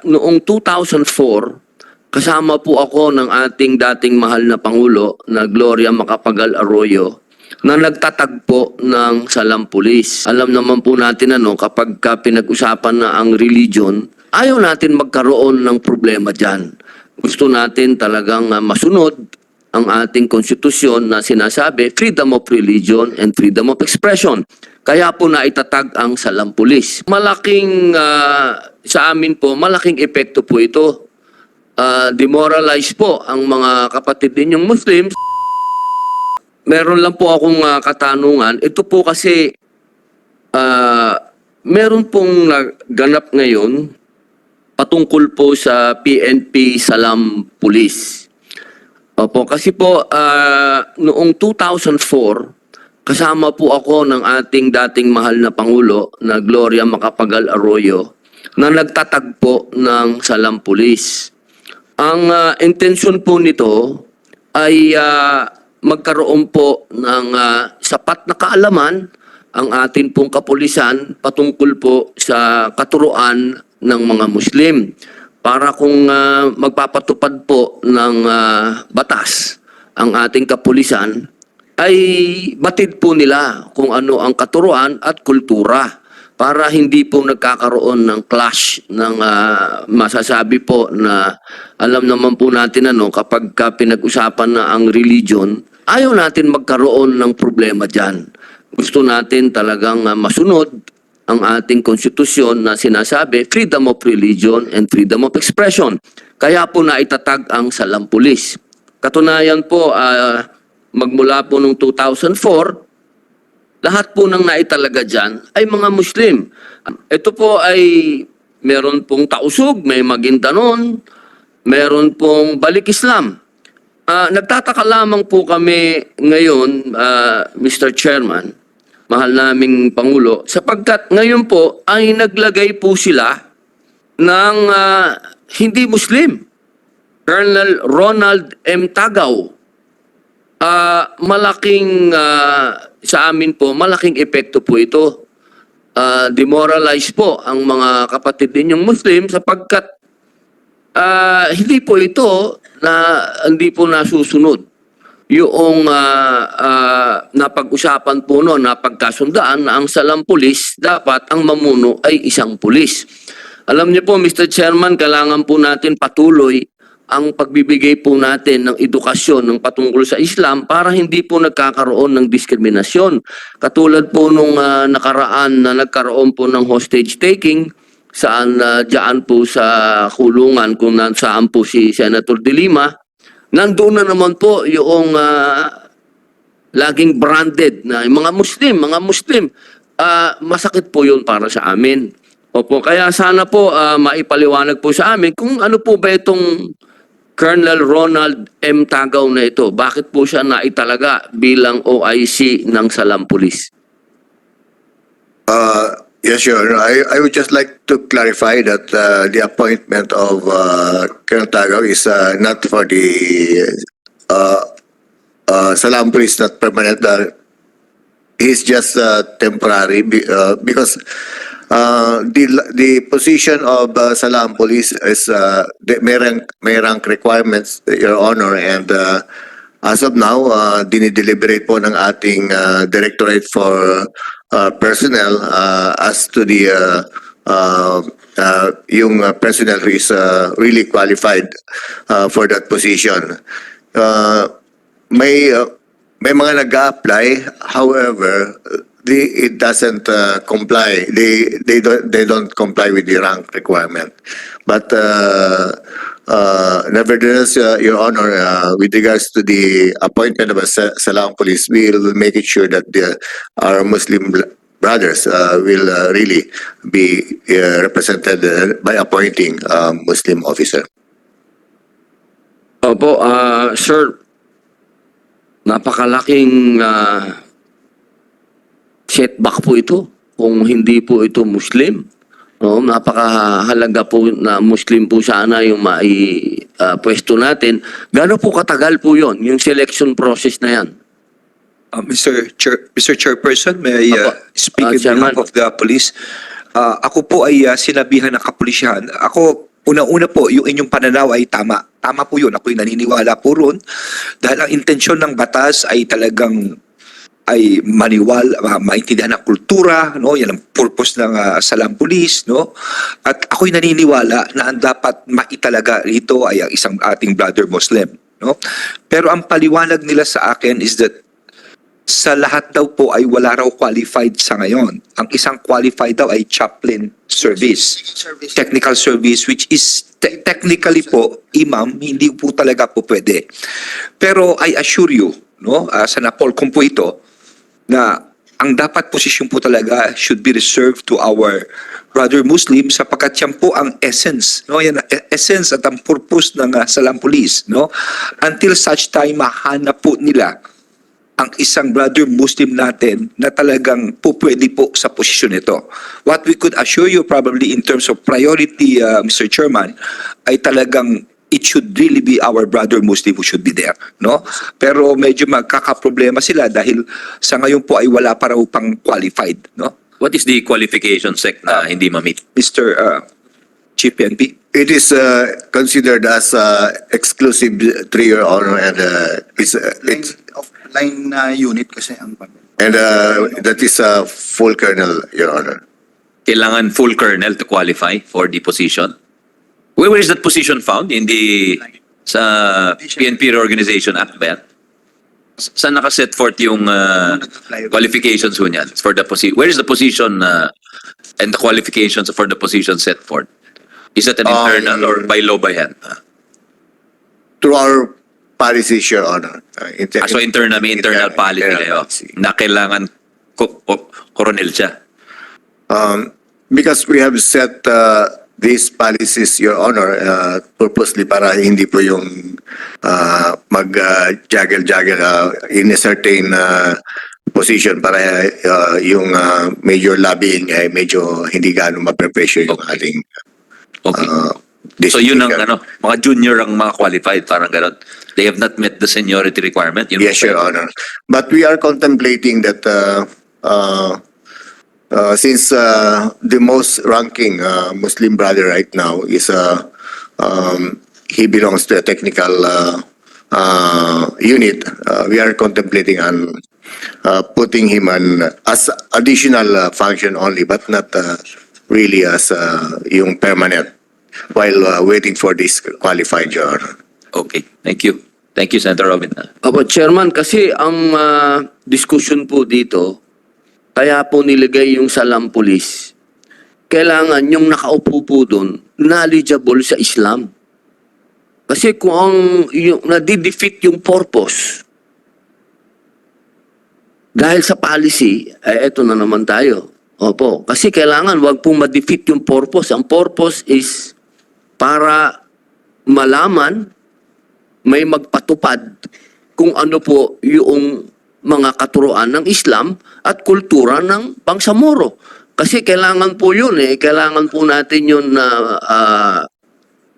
Noong 2004, kasama po ako ng ating dating mahal na Pangulo na Gloria Macapagal Arroyo na nagtatagpo ng Salampulis. Alam naman po natin kapag pinag-usapan na ang religion, ayaw natin magkaroon ng problema dyan. Gusto natin talagang masunod ang ating konstitusyon na sinasabi, freedom of religion and freedom of expression. Kaya po naitatag ang Salampulis. Malaking, sa amin po, malaking epekto po ito. Demoralize po ang mga kapatid ninyong Muslims. Meron lang po akong katanungan. Ito po kasi, meron pong naganap ngayon patungkol po sa PNP Salampulis. Opo, kasi po, noong 2004, kasama po ako ng ating dating mahal na Pangulo na Gloria Macapagal Arroyo na nagtatagpo ng Salampulis. Ang intensyon po nito ay magkaroon po ng sapat na kaalaman ang atin pong kapulisan patungkol po sa katuruan ng mga Muslim para kung magpapatupad po ng batas ang ating kapulisan ay batid po nila kung ano ang katuruan at kultura para hindi po nagkakaroon ng clash ng masasabi po na alam naman po natin kapag pinag-usapan na ang religion, ayaw natin magkaroon ng problema dyan. Gusto natin talagang masunod ang ating konstitusyon na sinasabi, freedom of religion and freedom of expression. Kaya po naitatag ang Salampulis. Katunayan po, magmula po noong 2004, lahat po ng naitalaga dyan ay mga Muslim. Ito po ay meron pong Tausug, may Maguindanon, meron pong Balik Islam. Nagtataka lamang po kami ngayon, Mr. Chairman, mahal naming Pangulo, sapagkat ngayon po ay naglagay po sila ng hindi Muslim. Colonel Ronald M. Tagaw. Malaking sa amin po, malaking epekto po ito. Demoralize po ang mga kapatid ninyong Muslim sapagkat hindi po ito na hindi po nasusunod. Yung napag-usapan po napagkasundaan na ang Salampulis dapat ang mamuno ay isang pulis. Alam niyo po, Mr. Chairman, kailangan po natin patuloy ang pagbibigay po natin ng edukasyon ng patungkol sa Islam para hindi po nagkakaroon ng diskriminasyon. Katulad po nung nakaraan na nagkaroon po ng hostage taking saan dyan po sa kulungan kung saan po si Senator De Lima, nandoon na naman po yung laging branded na mga Muslim. Masakit po yun para sa amin. Opo, kaya sana po maipaliwanag po sa amin kung ano po ba itong Colonel Ronald M. Tagaw na ito. Bakit po siya naitalaga bilang OIC ng Salampulis? Yes, Your Honor. I would just like to clarify that the appointment of Colonel Tagaw is not for the Salampulis, not permanent. He's just temporary because the position of Salampulis is may rank requirements, Your Honor, and as of now, dinideliberate po ng ating Directorate for Personnel as to the yung personnel who is really qualified for that position. May mga nag-a-apply, however, it doesn't comply. They don't comply with the rank requirement. But nevertheless, Your Honor, with regards to the appointment of a Salampulis, we will make it sure that our Muslim brothers will really be represented by appointing a Muslim officer. Opo, sir, napakalaking setback po ito kung hindi po ito Muslim. No, napakahalaga po na Muslim po sana yung pwesto natin. Gaano po katagal po yon yung selection process na yan? Mr. Chairperson, may I speak in Chairman. behalf of the police? Ako po ay sinabihan ng kapulisyahan. Ako Una-una po, yung inyong pananaw ay tama. Tama po yun. Ako'y naniniwala po ron. Dahil ang intensyon ng batas ay talagang maintindihan ng kultura, no? Yan ang purpose ng Salam Police, no? At ako'y naniniwala na ang dapat maitalaga rito ay ang isang ating brother Muslim, no? Pero ang paliwanag nila sa akin is that sa lahat daw po ay wala raw qualified sa ngayon. Ang isang qualified daw ay chaplain service. Technical service, which is technically po, imam, hindi po talaga po pwede. Pero I assure you, no, sa Napolcom po ito, na ang dapat posisyon po talaga should be reserved to our brother Muslim sapagkat yan po ang essence, no? Yan ang essence at ang purpose ng Salam Police, no? Until such time mahanap po nila ang isang brother Muslim natin na talagang po pwede po sa posisyon nito. What we could assure you probably in terms of priority, Mr. Chairman, ay talagang it should really be our brother Muslim who should be there, no? Pero medyo magkakaproblema sila dahil sa ngayon po ay wala pa raw pang qualified, no? What is the qualification sec na hindi ma-meet? Mr. Chief PNP. It is considered as exclusive to your honor, and it's Line unit kasi ang and that is full colonel, your honor. Kailangan full colonel to qualify for the position. Where is that position found? In the sa PNP Reorganization Act ba yan? Saan nakaset forth yung qualifications ho niyan for the position? Where is the position and the qualifications for the position set forth? Is that an internal or by law by hand? Through our policies, your honor. So internal, may internal policy kayo na kailangan coronel siya. Because we have set these policies, your honor, purposely para hindi po yung mag-juggle in a certain position para yung major lobbying ay medyo hindi gaano ma-pressure yung Okay. ating Okay. So district yun ang leader. mga junior ang mga qualified, parang gano'n. They have not met the seniority requirement. Yun Yes, ba? your honor. But we are contemplating that since the most ranking Muslim brother right now is he belongs to a technical unit, we are contemplating on putting him on as additional function only, but not really as yung permanent while waiting for this qualified, your honor. Okay, thank you. Thank you, Senator Robin. Opo, Chairman, kasi ang discussion po dito, kaya po nilagay yung Salam Police. Kailangan yung nakaupo po doon, knowledgeable sa Islam. Kasi kung ang yung, nadidefeat yung purpose, dahil sa policy, eto na naman tayo. Opo, kasi kailangan wag pong ma-defeat yung purpose. Ang purpose is para malaman, may magpatupad kung ano po yung mga katuruan ng Islam at kultura ng Bangsamoro. Kasi kailangan po yun kailangan po natin yun na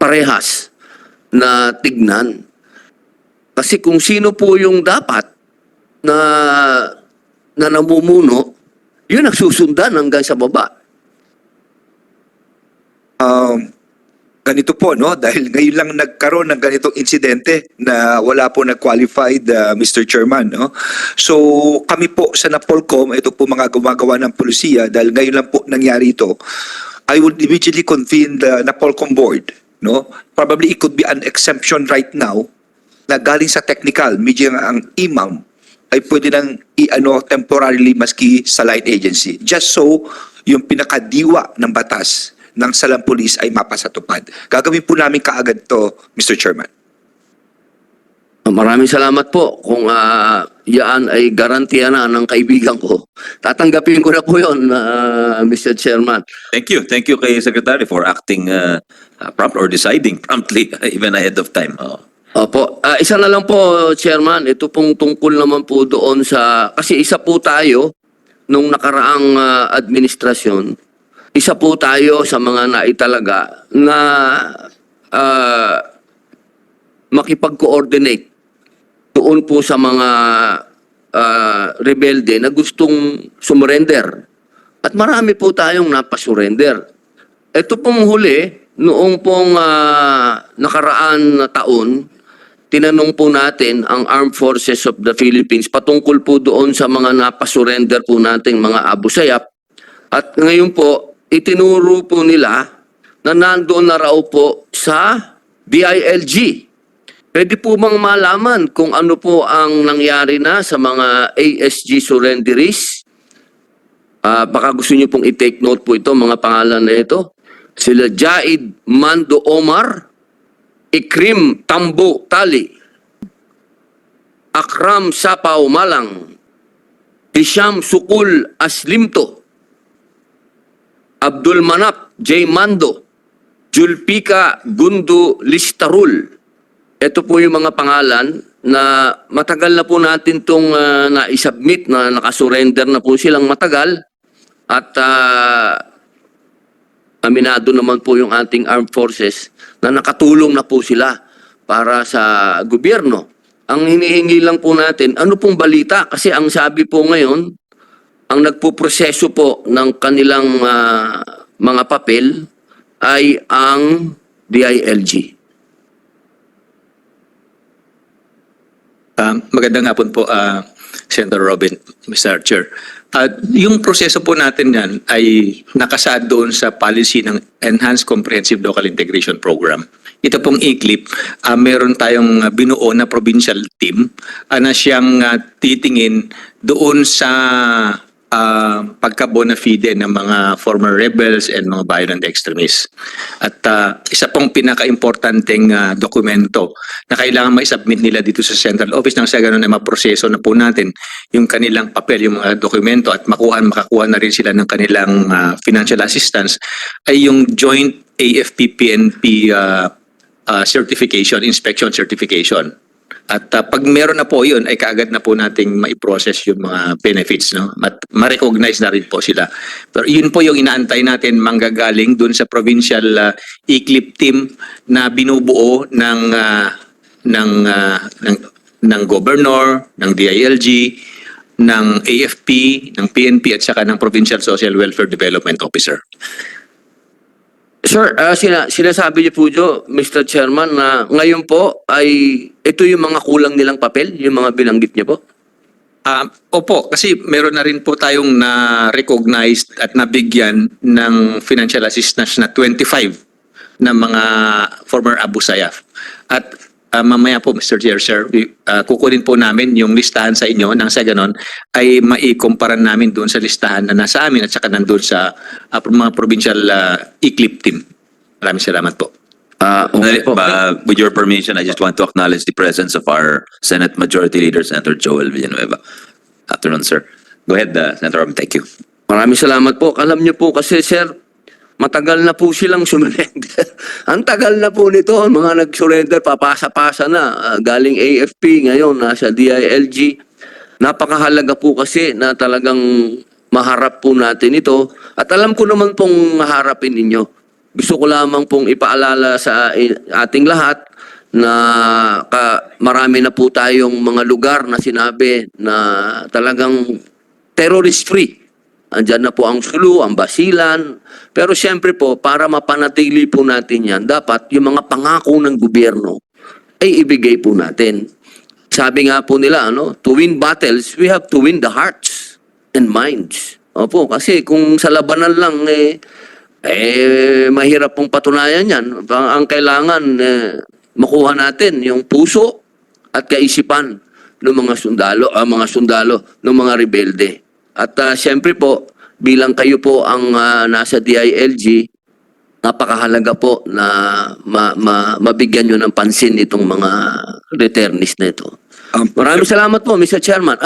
parehas na tignan. Kasi kung sino po yung dapat na namumuno, yun ang susundan hanggang sa baba. Ganito po, no? Dahil ngayon lang nagkaroon ng ganitong insidente na wala po nag-qualified, Mr. Chairman, no? So, kami po sa Napolcom, ito po mga gumagawa ng polisiya, dahil ngayon lang po nangyari ito, I would immediately convene the Napolcom board, no? Probably it could be an exemption right now na galing sa technical, medyo ang imam ay pwede nang temporarily maski sa line agency. Just so, yung pinakadiwa ng batas ng Salam Police ay mapasatupad. Gagawin po namin kaagad to, Mr. Chairman. Maraming salamat po. Kung yan ay garantiya na ng kaibigan ko, tatanggapin ko na po yun, Mr. Chairman. Thank you. Thank you kay Secretary for acting prompt or deciding promptly even ahead of time. Opo. Isa na lang po, Chairman. Ito pong tungkol naman po doon sa... Kasi isa po tayo nung nakaraang administrasyon. Isa po tayo sa mga naitalaga na makipag-coordinate doon po sa mga rebelde na gustong sumurrender. At marami po tayong napasurrender. Ito pong huli, noong pong nakaraan na taon, tinanong po natin ang Armed Forces of the Philippines patungkol po doon sa mga napasurrender po nating mga Abu Sayyaf. At ngayon po, itinuro po nila na nandoon na raw po sa DILG. Pwede po bang malaman kung ano po ang nangyari na sa mga ASG surrenderies? Baka gusto niyo pong i-take note po ito, mga pangalan na ito. Sila Jaid Mando Omar, Ikrim Tambo Tali, Akram Sapaw Malang, Hisham Sukul Aslimto, Abdul Manap J. Mando, Julpika Gundu Listarul. Ito po yung mga pangalan na matagal na po natin itong na-submit na nakasurrender na po silang matagal. At aminado naman po yung ating armed forces na nakatulong na po sila para sa gobyerno. Ang hinihingi lang po natin, ano pong balita? Kasi ang sabi po ngayon, ang nagpuproseso po ng kanilang mga papel ay ang DILG. Magandang hapon po, Senator Robin, Mr. Chair. Yung proseso po natin yan ay nakasaad doon sa policy ng Enhanced Comprehensive Local Integration Program. Ito pong ICLIP, meron tayong binuo na provincial team na siyang titingin doon sa pagka-bona fide ng mga former rebels and mga violent extremists. At isa pong pinaka-importanteng dokumento na kailangan ma-submit nila dito sa central office nang sa ganun ay maproseso na po natin yung kanilang papel, yung mga dokumento at makakuha na rin sila ng kanilang financial assistance ay yung joint AFP-PNP certification, inspection certification. At pag meron na po yun, ay kaagad na po nating maiprocess yung mga benefits, no? At ma-recognize na rin po sila. Pero yun po yung inaantay natin manggagaling dun sa provincial ICLIP team na binubuo ng governor, ng DILG, ng AFP, ng PNP at saka ng Provincial Social Welfare Development Officer. Sir, sinasabi niyo po, Mr. Chairman, na ngayon po ay ito yung mga kulang nilang papel, yung mga binanggit niyo po? Opo, kasi meron na rin po tayong na-recognized at nabigyan ng financial assistance na 25 na mga former Abu Sayyaf. At mamaya po, Mr. Chair, sir, kukunin po namin yung listahan sa inyo nang sa ganon ay maikumpara namin doon sa listahan na nasa amin at saka nandun sa mga provincial ICLIP team. Maraming salamat po. Okay po. With your permission, I just want to acknowledge the presence of our Senate Majority Leader, Senator Joel Villanueva. Afternoon, sir. Go ahead, Senator Robin. Thank you. Maraming salamat po. Alam niyo po kasi, sir, matagal na po silang surrender. Ang tagal na po nito, mga nag-surrender, papasa-pasa na. Galing AFP, ngayon nasa DILG. Napakahalaga po kasi na talagang maharap po natin ito. At alam ko naman pong maharapin ninyo. Gusto ko lamang pong ipaalala sa ating lahat na marami na po tayong mga lugar na sinabi na talagang terrorist-free. Andyan na po ang Sulu, ang Basilan. Pero siyempre po, para mapanatili po natin yan, dapat yung mga pangako ng gobyerno ay ibigay po natin. Sabi nga po nila, to win battles, we have to win the hearts and minds. Opo, kasi kung sa labanan lang, mahirap pong patunayan yan. Ang kailangan, makuha natin yung puso at kaisipan ng mga sundalo, ng mga rebelde. At siyempre po, bilang kayo po ang nasa DILG, napakahalaga po na mabigyan nyo ng pansin itong mga returnees na ito. Maraming salamat po, Mr. Chairman.